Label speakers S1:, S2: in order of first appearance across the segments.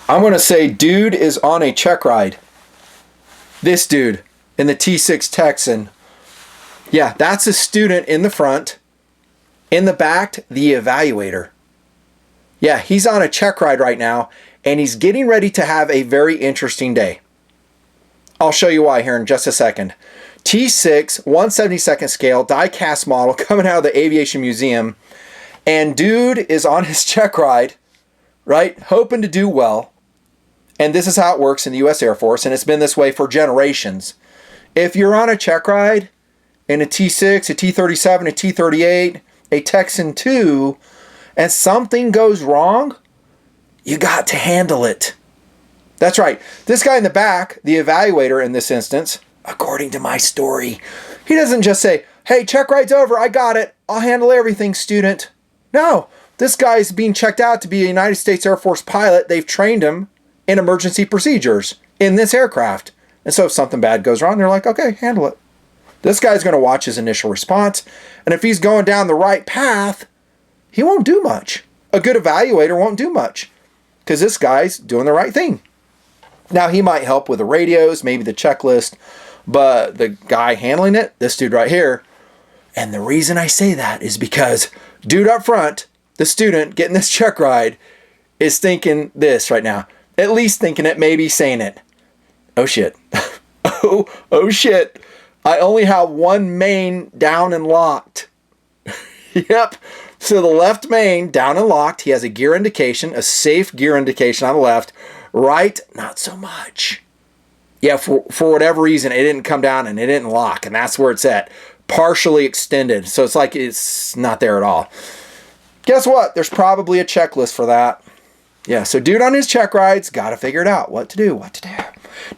S1: I'm going to say dude is on a check ride. This dude in the T6 Texan. Yeah, that's a student in the front. In the back, the evaluator. Yeah, he's on a check ride right now, and he's getting ready to have a very interesting day. I'll show you why here in just a second. T6, 1/72nd scale, die-cast model coming out of the Aviation Museum. And dude is on his check ride, right? Hoping to do well. And this is how it works in the U.S. Air Force, and it's been this way for generations. If you're on a check ride in a T6, a T-37, a T-38, a Texan 2, and something goes wrong, you got to handle it. That's right. This guy in the back, the evaluator in this instance, according to my story, he doesn't just say, hey, check ride's over, I got it, I'll handle everything, student. No, this guy's being checked out to be a United States Air Force pilot. They've trained him in emergency procedures in this aircraft. And so if something bad goes wrong, they're like, okay, handle it. This guy's going to watch his initial response. And if he's going down the right path, he won't do much. A good evaluator won't do much because this guy's doing the right thing. Now, he might help with the radios, maybe the checklist, but the guy handling it, this dude right here, and the reason I say that is because dude up front, the student getting this check ride, is thinking this right now. At least thinking it, maybe saying it. Oh shit. oh shit. I only have one main down and locked. Yep. So the left main down and locked. He has a gear indication, a safe gear indication on the left. Right, not so much. Yeah, for whatever reason, it didn't come down and it didn't lock. And that's where it's at. Partially extended. So it's like it's not there at all. Guess what? There's probably a checklist for that. Yeah, so dude on his check rides, got to figure it out. What to do.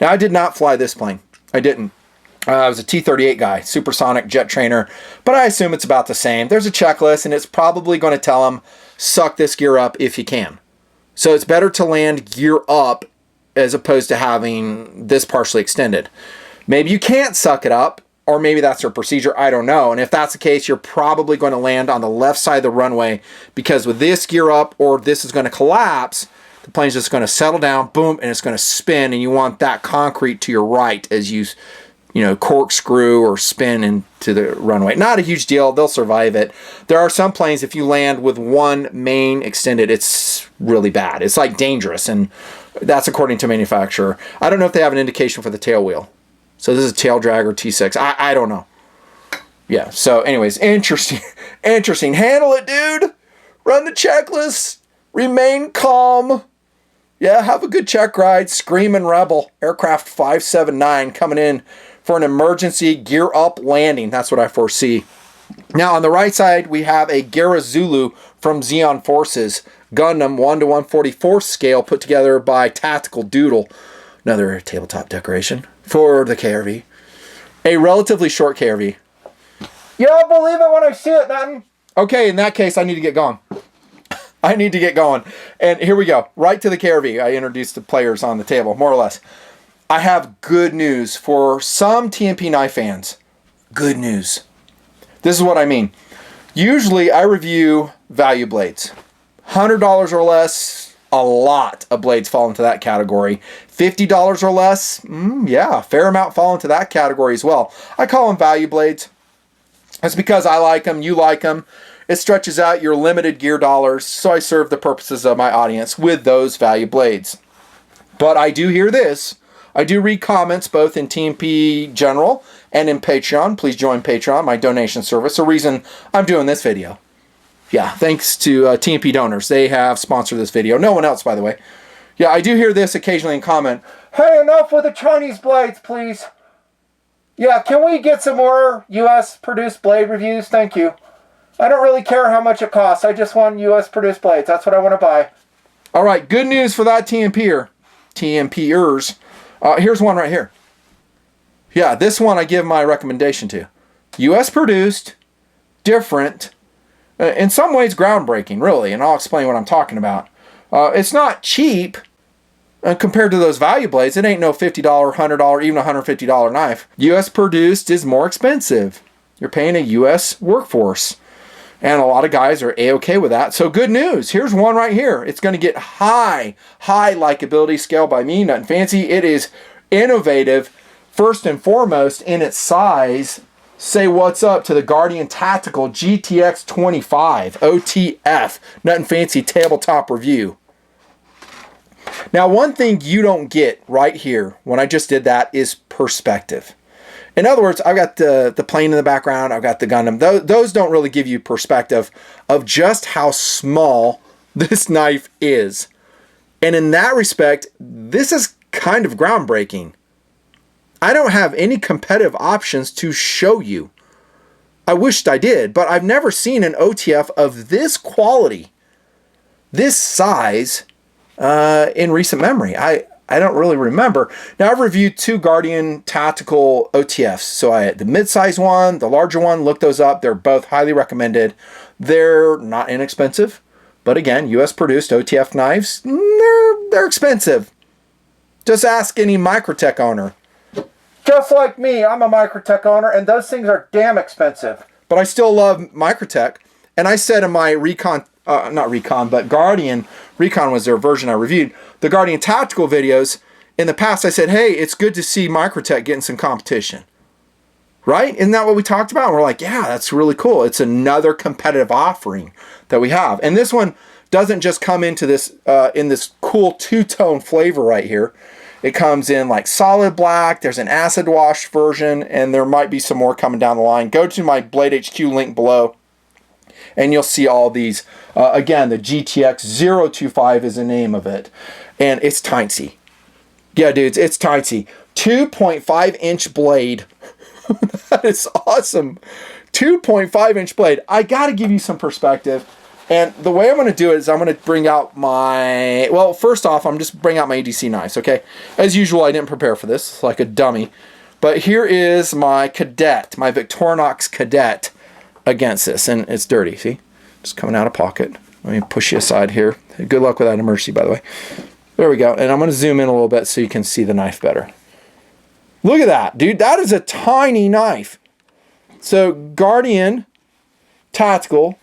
S1: Now, I did not fly this plane. I didn't. I was a T-38 guy, supersonic jet trainer, but I assume it's about the same. There's a checklist, and it's probably going to tell him, suck this gear up if you can. So it's better to land gear up as opposed to having this partially extended. Maybe you can't suck it up, or maybe that's their procedure. I don't know. And if that's the case, you're probably going to land on the left side of the runway because with this gear up or this is going to collapse, the plane's just going to settle down, boom, and it's going to spin, and you want that concrete to your right as you corkscrew or spin into the runway. Not a huge deal. They'll survive it. There are some planes, if you land with one main extended, it's really bad. It's like dangerous, and that's according to manufacturer. I don't know if they have an indication for the tail wheel. So this is a tail dragger T6. I don't know. Yeah, so anyways, interesting. Handle it, dude. Run the checklist. Remain calm. Yeah, have a good check ride. Screaming Rebel. Aircraft 579 coming in for an emergency gear up landing. That's what I foresee. Now, on the right side, we have a Gara Zulu from Xeon Forces. Gundam 1/144 scale put together by Tactical Doodle. Another tabletop decoration for the KRV. A relatively short KRV. You don't believe it when I see it, then. Okay, in that case, I need to get going. And here we go. Right to the KRV. I introduced the players on the table, more or less. I have good news for some TMP knife fans. Good news. This is what I mean. Usually, I review value blades. $100 or less, a lot of blades fall into that category. $50 or less, yeah, a fair amount fall into that category as well. I call them value blades. That's because I like them, you like them. It stretches out your limited gear dollars, so I serve the purposes of my audience with those value blades. But I do hear this. I do read comments both in TMP General and in Patreon. Please join Patreon, my donation service. The reason I'm doing this video. Yeah, thanks to TMP donors. They have sponsored this video. No one else, by the way. Yeah, I do hear this occasionally in comment. Hey, enough with the Chinese blades, please. Yeah, can we get some more U.S.-produced blade reviews? Thank you. I don't really care how much it costs. I just want U.S.-produced blades. That's what I want to buy. All right, good news for that TMPer. TMPers. Here's one right here. Yeah, this one I give my recommendation to. U.S.-produced, different, in some ways groundbreaking, really, and I'll explain what I'm talking about. It's not cheap compared to those value blades. It ain't no $50, $100, even $150 knife. U.S. produced is more expensive. You're paying a U.S. workforce. And a lot of guys are A-okay with that. So good news. Here's one right here. It's going to get high likability scale by me, nothing fancy. It is innovative, first and foremost, in its size. Say what's up to the Guardian Tactical GTX25 OTF, nothing fancy tabletop review. Now, one thing you don't get right here when I just did that is perspective. In other words, I've got the plane in the background, I've got the Gundam. Those don't really give you perspective of just how small this knife is. And in that respect, this is kind of groundbreaking. I don't have any competitive options to show you. I wished I did, but I've never seen an OTF of this quality, this size, in recent memory. I don't really remember. Now, I've reviewed 2 Guardian Tactical OTFs. So the mid-size one, the larger one, look those up. They're both highly recommended. They're not inexpensive. But again, US produced OTF knives, they're expensive. Just ask any Microtech owner. Just like me, I'm a Microtech owner, and those things are damn expensive. But I still love Microtech. And I said in my Guardian Recon was their version I reviewed. The Guardian Tactical videos, in the past I said, hey, it's good to see Microtech getting some competition. Right? Isn't that what we talked about? And we're like, yeah, that's really cool. It's another competitive offering that we have. And this one doesn't just come into this in this cool 2-tone flavor right here. It comes in like solid black. There's an acid wash version, and there might be some more coming down the line. Go to my Blade HQ link below, and you'll see all these. Again, the GTX25 is the name of it. And it's tiny. Yeah, dudes, it's tiny. 2.5-inch blade. That is awesome. 2.5-inch blade. I got to give you some perspective. And the way I'm going to do it is I'm going to bring out my... Well, first off, I'm just bring out my EDC knives, okay? As usual, I didn't prepare for this, like a dummy. But here is my Cadet, my Victorinox Cadet against this. And it's dirty, see? Just coming out of pocket. Let me push you aside here. Good luck with that emergency, by the way. There we go. And I'm going to zoom in a little bit so you can see the knife better. Look at that, dude. That is a tiny knife. So Guardian Tactical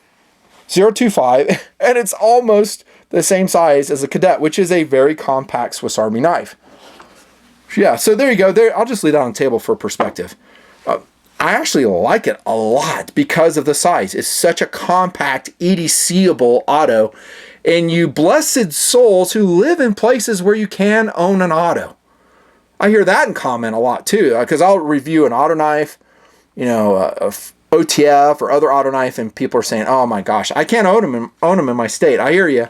S1: 025, and it's almost the same size as a Cadet, which is a very compact Swiss Army knife. Yeah, so there you go. There, I'll just leave that on the table for perspective. I actually like it a lot because of the size. It's such a compact, EDC-able auto. And you blessed souls who live in places where you can own an auto. I hear that in comment a lot too, because I'll review an auto knife, you know, a OTF or other auto knife, and people are saying, oh my gosh, I can't own them in my state. I hear you.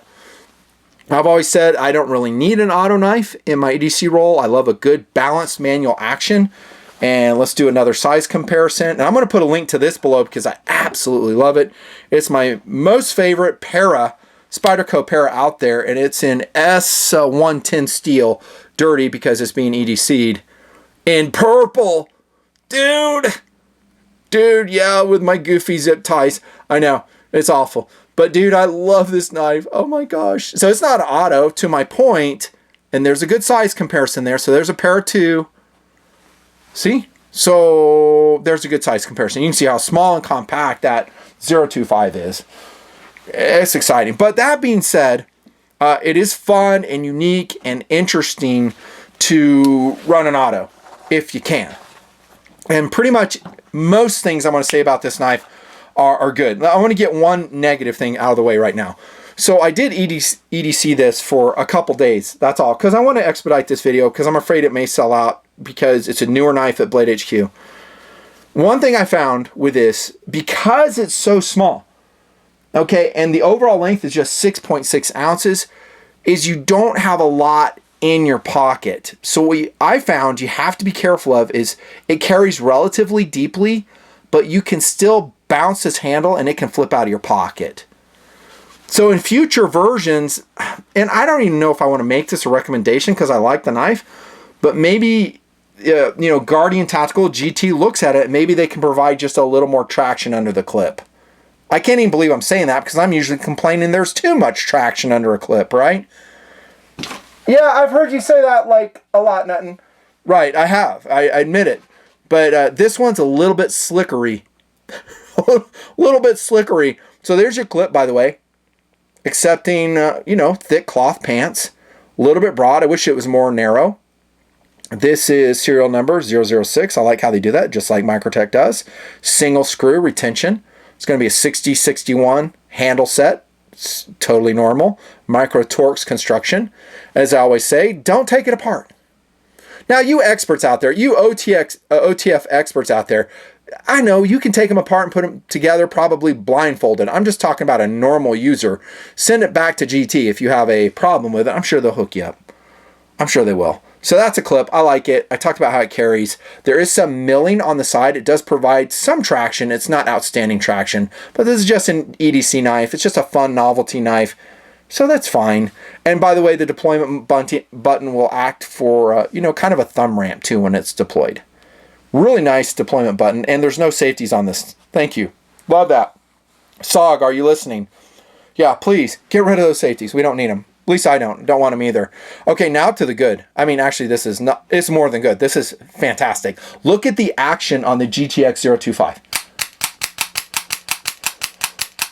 S1: I've always said I don't really need an auto knife in my EDC roll. I love a good balanced manual action. And let's do another size comparison. And I'm going to put a link to this below because I absolutely love it. It's my most favorite Para, Spyderco Para out there. And it's in S110 steel, dirty because it's being EDC'd. In purple. Dude, yeah, with my goofy zip ties. I know, it's awful. But dude, I love this knife. Oh my gosh. So it's not auto, to my point. And there's a good size comparison there. So there's a Para 2. See? So there's a good size comparison. You can see how small and compact that 025 is. It's exciting. But that being said, it is fun and unique and interesting to run an auto if you can. And pretty much most things I want to say about this knife are good. Now, I want to get one negative thing out of the way right now. So I did EDC this for a couple days. That's all. Because I want to expedite this video because I'm afraid it may sell out because it's a newer knife at Blade HQ. One thing I found with this, because it's so small, okay, and the overall length is just 6.6 ounces, is you don't have a lot in your pocket. So what I found you have to be careful of is it carries relatively deeply, but you can still bounce this handle and it can flip out of your pocket. So in future versions, and I don't even know if I want to make this a recommendation because I like the knife, but maybe, you know, Guardian Tactical GT looks at it, maybe they can provide just a little more traction under the clip. I can't even believe I'm saying that because I'm usually complaining there's too much traction under a clip, right? Yeah, I've heard you say that like a lot, Nuttin. Right, I have. I admit it. But this one's a little bit slickery. A little bit slickery. So there's your clip, by the way. Accepting, you know, thick cloth pants. A little bit broad. I wish it was more narrow. This is serial number 006. I like how they do that, just like Microtech does. Single screw retention. It's going to be a 60-61 handle set. It's totally normal. Micro Torx construction. As I always say, don't take it apart. Now, you experts out there, you OTF experts out there, I know you can take them apart and put them together probably blindfolded. I'm just talking about a normal user. Send it back to GT if you have a problem with it. I'm sure they'll hook you up. I'm sure they will. So that's a clip. I like it. I talked about how it carries. There is some milling on the side. It does provide some traction. It's not outstanding traction, but this is just an EDC knife. It's just a fun novelty knife. So that's fine. And by the way, the deployment button will act for, you know, kind of a thumb ramp too when it's deployed. Really nice deployment button. And there's no safeties on this. Thank you. Love that. SOG, are you listening? Yeah, please get rid of those safeties. We don't need them. At least I don't want them either. Okay, now to the good. I mean, actually, this is not, it's more than good. This is fantastic. Look at the action on the GTX25.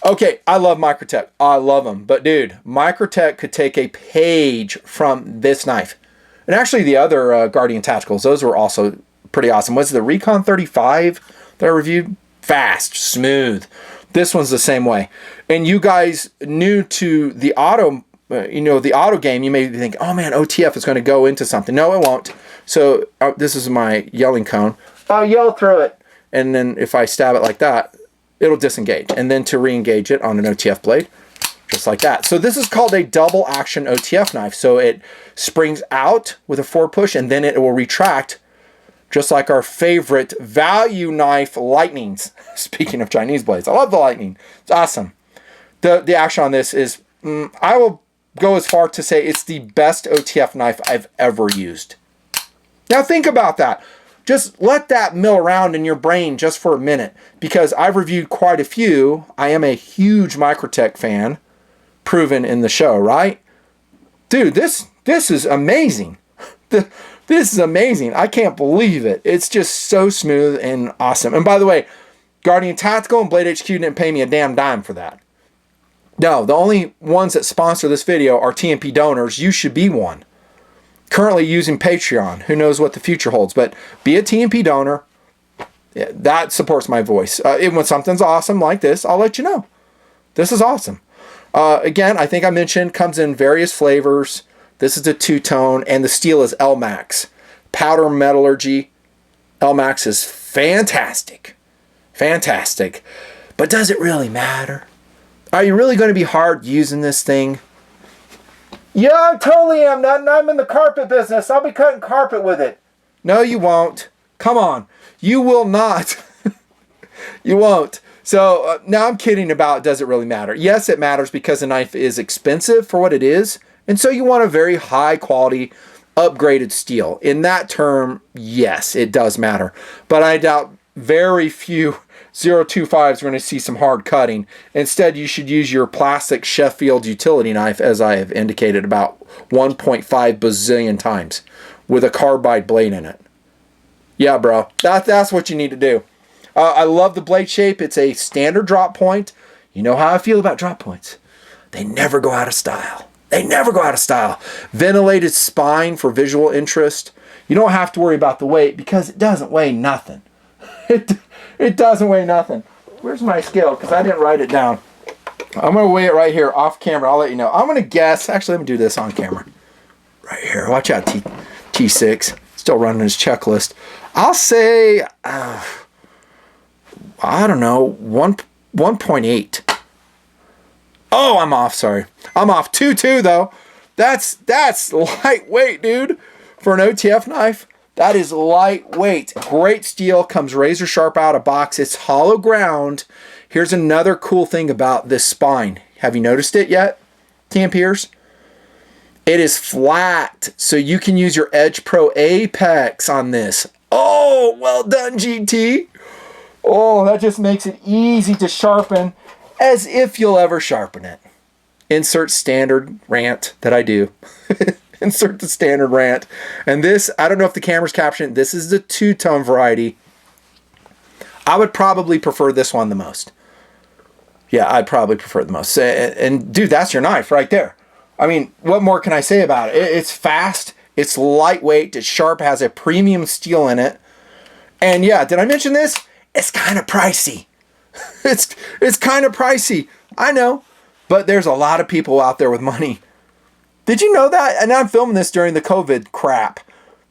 S1: Okay, I love Microtech. I love them. But dude, Microtech could take a page from this knife. And actually the other Guardian Tacticals, those were also pretty awesome. Was it the Recon 35 that I reviewed? Fast, smooth. This one's the same way. And you guys new to the auto, you know, the auto game, you may think, oh man, OTF is going to go into something. No, it won't. So this is my yelling cone. I'll yell through it. And then if I stab it like that, it'll disengage. And then to re-engage it on an OTF blade, just like that. So this is called a double action OTF knife. So it springs out with a forward push and then it will retract, just like our favorite value knife Lightnings. Speaking of Chinese blades, I love the Lightning. It's awesome. The action on this is, I will go as far to say it's the best OTF knife I've ever used. Now think about that. Just let that mill around in your brain just for a minute, because I've reviewed quite a few. I am a huge Microtech fan, proven in the show, right? Dude, this is amazing. This is amazing. I can't believe it. It's just so smooth and awesome. And by the way, Guardian Tactical and Blade HQ didn't pay me a damn dime for that. No, the only ones that sponsor this video are TMP donors. You should be one. Currently using Patreon. Who knows what the future holds, but be a TMP donor. Yeah, that supports my voice. When something's awesome like this, I'll let you know. This is awesome. Again, I think I mentioned, comes in various flavors. This is a two-tone, and the steel is Elmax. Powder metallurgy. Elmax is fantastic. Fantastic. But does it really matter? Are you really going to be hard using this thing? Yeah, I totally am. I'm in the carpet business. I'll be cutting carpet with it. No, you won't. Come on. You will not. You won't. So now I'm kidding about does it really matter? Yes, it matters because the knife is expensive for what it is. And so you want a very high quality upgraded steel. In that term, yes, it does matter. But I doubt very few 025s are going to see some hard cutting. Instead, you should use your plastic Sheffield utility knife, as I have indicated about 1.5 bazillion times, with a carbide blade in it. Yeah, bro, that's what you need to do. I love the blade shape. It's a standard drop point. You know how I feel about drop points. They never go out of style. They never go out of style. Ventilated spine for visual interest. You don't have to worry about the weight because it doesn't weigh nothing. It doesn't weigh nothing. Where's my scale? Because I didn't write it down. I'm going to weigh it right here off camera. I'll let you know. I'm going to guess. Actually, let me do this on camera. Right here. Watch out, T6. Still running his checklist. I'll say, I don't know, 1.8. Oh, I'm off. Sorry. I'm off. 2.2 though. That's lightweight, dude. For an OTF knife. That is lightweight. Great steel. Comes razor sharp out of box. It's hollow ground. Here's another cool thing about this spine. Have you noticed it yet, TMPers? It is flat. So you can use your Edge Pro Apex on this. Oh, well done, GT. Oh, that just makes it easy to sharpen as if you'll ever sharpen it. Insert standard rant that I do. Insert the standard rant. And this, I don't know if the camera's captioning, this is the two-tone variety. I would probably prefer this one the most. Yeah, I'd probably prefer the most. And dude, that's your knife right there. I mean, what more can I say about it? It's fast, it's lightweight, it's sharp, has a premium steel in it. And yeah, did I mention this? It's kind of pricey. It's kind of pricey. I know, but there's a lot of people out there with money. Did you know that? And I'm filming this during the COVID crap.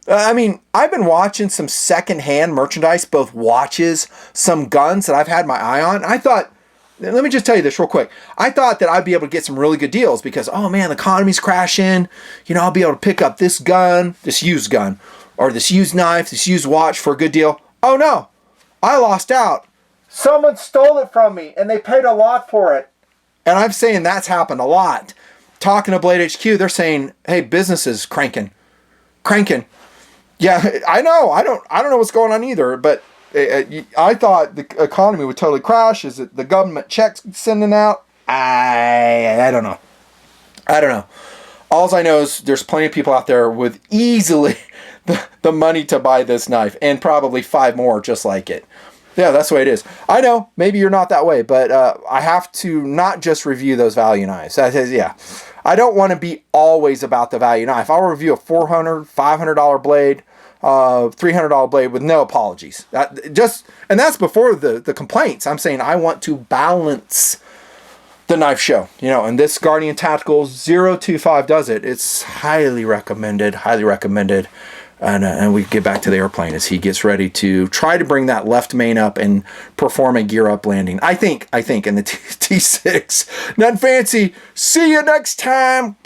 S1: I mean, I've been watching some secondhand merchandise, both watches, some guns that I've had my eye on. I thought, let me just tell you this real quick. I thought that I'd be able to get some really good deals because, oh man, the economy's crashing. You know, I'll be able to pick up this gun, this used gun, or this used knife, this used watch for a good deal. Oh no, I lost out. Someone stole it from me and they paid a lot for it. And I'm saying that's happened a lot. Talking to Blade HQ, they're saying, hey, business is cranking. Yeah, I know. I don't know what's going on either, but I thought the economy would totally crash. Is it the government checks sending out? I don't know. All I know is there's plenty of people out there with easily the money to buy this knife and probably 5 more just like it. Yeah, that's the way it is. I know, maybe you're not that way, but I have to not just review those value knives. Yeah, I don't want to be always about the value knife. I'll review a $400, $500 blade, $300 blade with no apologies. And that's before the complaints. I'm saying I want to balance the knife show, you know, and this Guardian Tactical 025 does it. It's highly recommended. And we get back to the airplane as he gets ready to try to bring that left main up and perform a gear up landing. I think in the T6. Nothing fancy. See you next time.